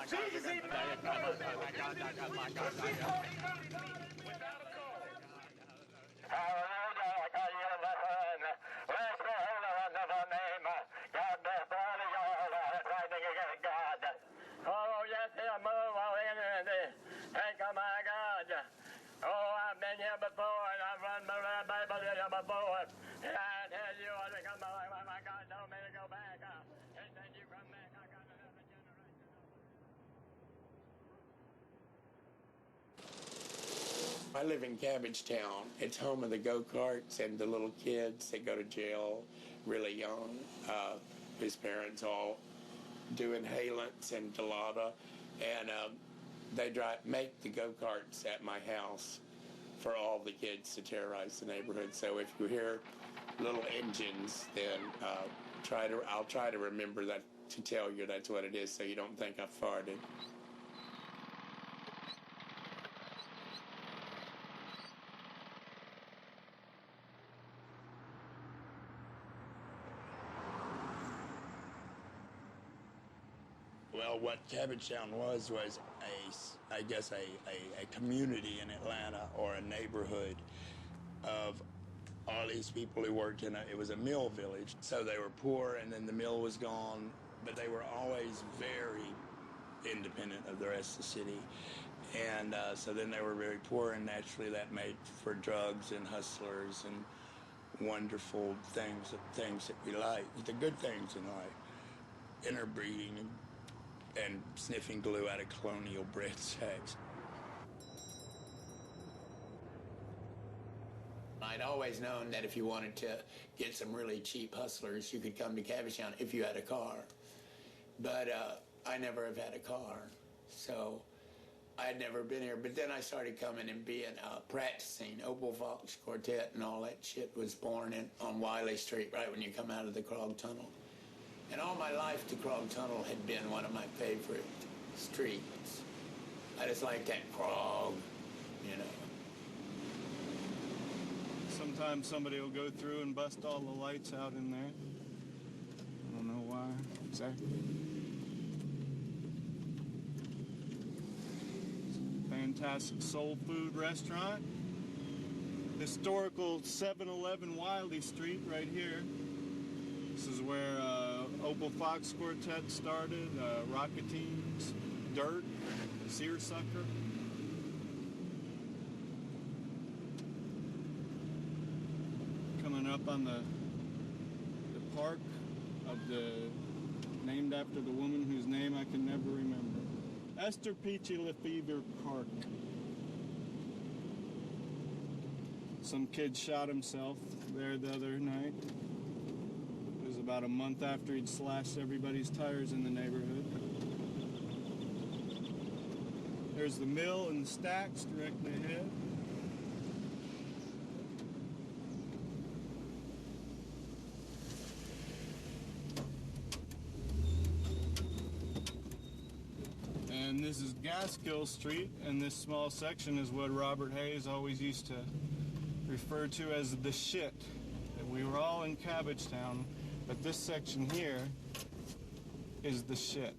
Jesus even without a call. Oh, yes, he'll move all in and think, oh my God. Oh, I've been here before and I've run my Bible here before. And I tell you, I think I'm like, oh my God, told me to go back. He said, you come back, I got another generation. I live in Cabbagetown. It's home of the go-karts and the little kids that go to jail really young. His parents all do inhalants and Dilaudid, and they make the go-karts at my house for all the kids to terrorize the neighborhood. So if you hear little engines, then I'll try to remember that to tell you that's what it is, so you don't think I farted. Well, what Cabbagetown was I guess a community in Atlanta, or a neighborhood of all these people who worked in it was a mill village. So they were poor, and then the mill was gone, but they were always very independent of the rest of the city. And so then they were very poor, and naturally that made for drugs and hustlers and wonderful things that we like, the good things in life, interbreeding and sniffing glue out of colonial bread sacks. I'd always known that if you wanted to get some really cheap hustlers, you could come to Cabbagetown if you had a car. But I never have had a car, so I had never been here. But then I started coming and being practicing. Opal Fox Quartet and all that shit was born on Wiley Street, right when you come out of the Krog Tunnel. And all my life, the Krog Tunnel had been one of my favorite streets. I just like that Krog, you know. Sometimes somebody will go through and bust all the lights out in there. I don't know why exactly. Fantastic soul food restaurant. Historical 7-Eleven Wiley Street right here. This is where Opal Fox Quartet started, Rocketines, Dirt, Seersucker. Coming up on the park named after the woman whose name I can never remember. Esther Peachy Lefevre Park. Some kid shot himself there the other night. It was about a month after he'd slashed everybody's tires in the neighborhood. There's the mill and the stacks directly ahead. And this is Gaskill Street, and this small section is what Robert Hayes always used to refer to as the shit. We were all in Cabbagetown, but this section here is the shit.